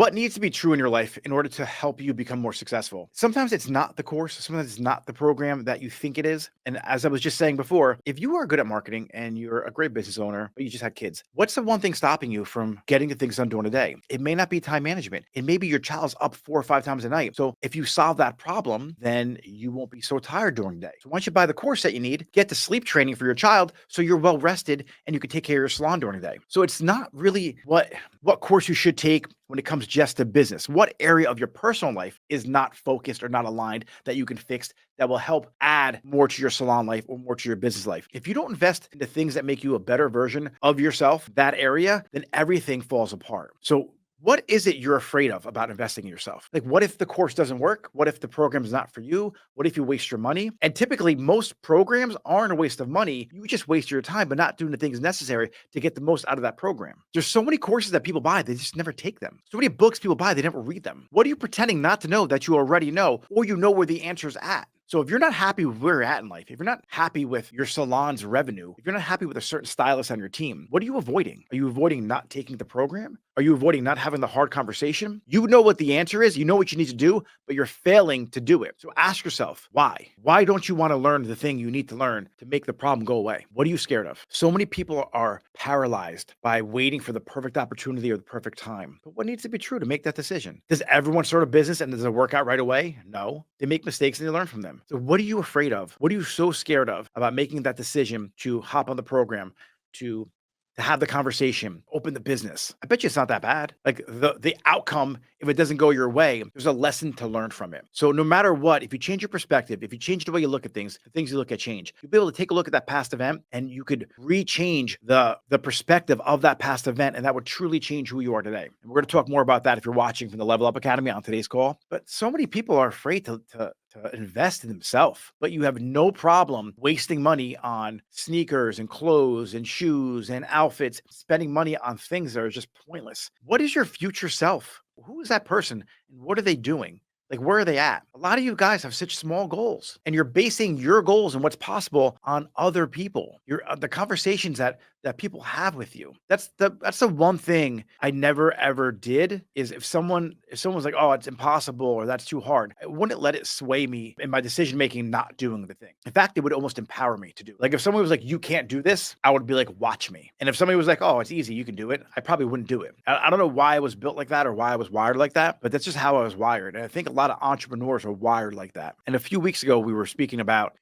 What needs to be true in your life in order to help you become more successful? Sometimes it's not the course, sometimes it's not the program that you think it is. And as I was just saying before, if you are good at marketing and you're a great business owner, but you just had kids, what's the one thing stopping you from getting the things done during the day? It may not be time management. It may be your child's up 4 or 5 times a night. So if you solve that problem, then you won't be so tired during the day. So once you buy the course that you need, get the sleep training for your child so you're well rested and you can take care of your salon during the day. So it's not really what course you should take when it comes just to business. What area of your personal life is not focused or not aligned that you can fix that will help add more to your salon life or more to your business life? If you don't invest into things that make you a better version of yourself, that area, then everything falls apart. So what is it you're afraid of about investing in yourself? Like, what if the course doesn't work? What if the program is not for you? What if you waste your money? And typically, most programs aren't a waste of money. You just waste your time by not doing the things necessary to get the most out of that program. There's so many courses that people buy, they just never take them. So many books people buy, they never read them. What are you pretending not to know that you already know, or you know where the answer's at? So if you're not happy with where you're at in life, if you're not happy with your salon's revenue, if you're not happy with a certain stylist on your team, what are you avoiding? Are you avoiding not taking the program? Are you avoiding not having the hard conversation? You know what the answer is. You know what you need to do, but you're failing to do it. So ask yourself, why? Why don't you want to learn the thing you need to learn to make the problem go away? What are you scared of? So many people are paralyzed by waiting for the perfect opportunity or the perfect time. But what needs to be true to make that decision? Does everyone start a business and does it work out right away? No. They make mistakes and they learn from them. So what are you afraid of? What are you so scared of about making that decision to hop on the program, to have the conversation, open the business? I bet you it's not that bad. Like the outcome, if it doesn't go your way, there's a lesson to learn from it. So no matter what, if you change your perspective, if you change the way you look at things, the things you look at change. You'll be able to take a look at that past event and you could rechange the perspective of that past event, and that would truly change who you are today. And we're going to talk more about that if you're watching from the Level Up Academy on today's call. But so many people are afraid to invest in themselves, but you have no problem wasting money on sneakers and clothes and shoes and outfits, spending money on things that are just pointless. What is your future self? Who is that person and what are they doing? Like, where are they at? A lot of you guys have such small goals and you're basing your goals and what's possible on other people. The conversations that people have with you. That's the one thing I never ever did is if someone's like, "Oh, it's impossible," or "That's too hard," I wouldn't let it sway me in my decision making not doing the thing. In fact, it would almost empower me to do. Like if someone was like, "You can't do this," I would be like, "Watch me." And if somebody was like, "Oh, it's easy, you can do it," I probably wouldn't do it. I don't know why I was built like that or why I was wired like that, but that's just how I was wired. And I think a lot of entrepreneurs are wired like that. And a few weeks ago, we were speaking about,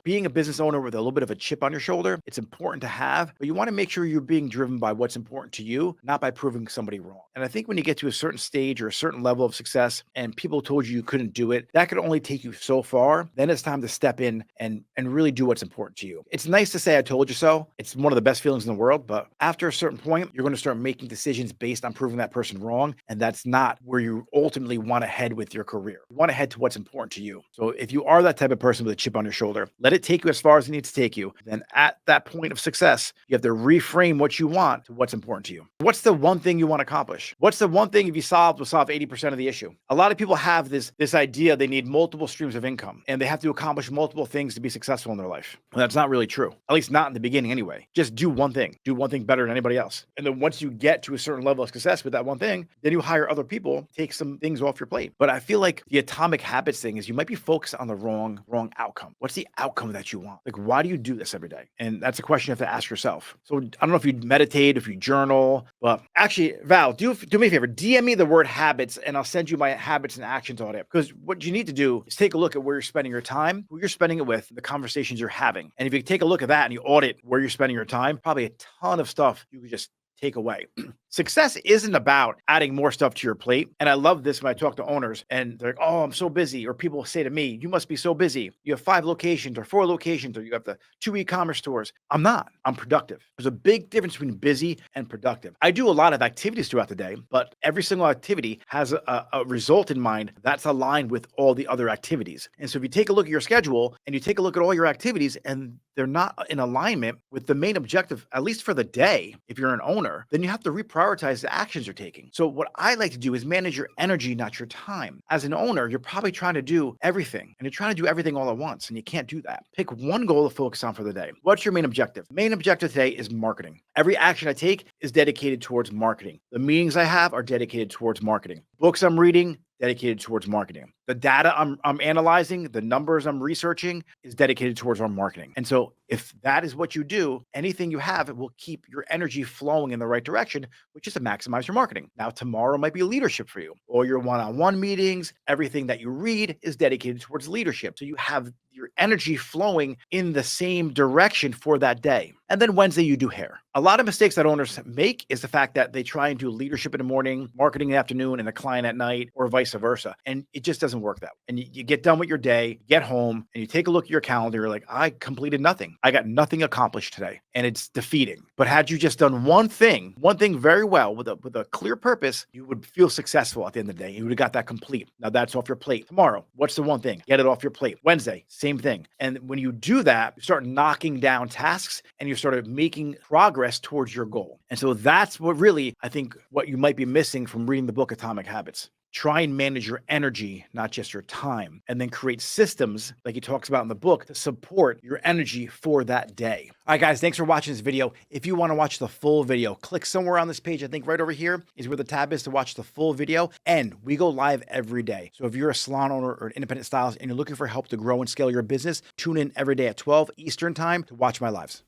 being a business owner with a little bit of a chip on your shoulder. It's important to have, but you want to make sure you're being driven by what's important to you, not by proving somebody wrong. And I think when you get to a certain stage or a certain level of success and people told you couldn't do it, that could only take you so far. Then it's time to step in and really do what's important to you. It's nice to say I told you so. It's one of the best feelings in the world, but after a certain point, you're going to start making decisions based on proving that person wrong. And that's not where you ultimately want to head with your career. You want to head to what's important to you. So if you are that type of person with a chip on your shoulder, let it take you as far as it needs to take you. Then at that point of success, you have to reframe what you want to what's important to you. What's the one thing you want to accomplish? What's the one thing if you solve will solve 80% of the issue? A lot of people have this idea they need multiple streams of income and they have to accomplish multiple things to be successful in their life. Well, that's not really true. At least not in the beginning anyway. Just do one thing. Do one thing better than anybody else. And then once you get to a certain level of success with that one thing, then you hire other people, take some things off your plate. But I feel like the atomic habits thing is you might be focused on the wrong outcome. What's the outcome that you want? Like, why do you do this every day? And that's a question you have to ask yourself. So I don't know if you meditate, if you journal, but actually, Val, do me a favor, DM me the word habits and I'll send you my habits and actions audit. Because what you need to do is take a look at where you're spending your time, who you're spending it with, the conversations you're having. And if you take a look at that and you audit where you're spending your time, probably a ton of stuff you could just take away. Success isn't about adding more stuff to your plate. And I love this when I talk to owners and they're like, "Oh, I'm so busy." Or people say to me, "You must be so busy. You have 5 locations or 4 locations, or you have the 2 e-commerce stores." I'm not. I'm productive. There's a big difference between busy and productive. I do a lot of activities throughout the day, but every single activity has a result in mind that's aligned with all the other activities. And so if you take a look at your schedule and you take a look at all your activities and they're not in alignment with the main objective, at least for the day, if you're an owner, then you have to reprioritize prioritize the actions you're taking. So what I like to do is manage your energy, not your time. As an owner, you're probably trying to do everything and you're trying to do everything all at once, and you can't do that. Pick one goal to focus on for the day. What's your main objective? Main objective today is marketing. Every action I take is dedicated towards marketing. The meetings I have are dedicated towards marketing. Books I'm reading, dedicated towards marketing. The data I'm analyzing, the numbers I'm researching is dedicated towards our marketing. And so if that is what you do, anything you have, it will keep your energy flowing in the right direction, which is to maximize your marketing. Now, tomorrow might be leadership for you, or your one-on-one meetings. Everything that you read is dedicated towards leadership. So you have your energy flowing in the same direction for that day. And then Wednesday, you do hair. A lot of mistakes that owners make is the fact that they try and do leadership in the morning, marketing in the afternoon, and a client at night, or vice versa. And it just doesn't work that way. And you get done with your day, get home, and you take a look at your calendar. You're like, I completed nothing. I got nothing accomplished today. And it's defeating. But had you just done one thing very well with a clear purpose, you would feel successful at the end of the day. You would have got that complete. Now that's off your plate. Tomorrow, what's the one thing? Get it off your plate. Wednesday, same thing. And when you do that, you start knocking down tasks and you start making progress towards your goal. And so that's what really, I think, what you might be missing from reading the book Atomic Habits. Try and manage your energy, not just your time, and then create systems like he talks about in the book to support your energy for that day. All right, guys, thanks for watching this video. If you want to watch the full video, click somewhere on this page. I think right over here is where the tab is to watch the full video. And we go live every day. So if you're a salon owner or an independent stylist and you're looking for help to grow and scale your business, tune in every day at 12 Eastern time to watch my lives.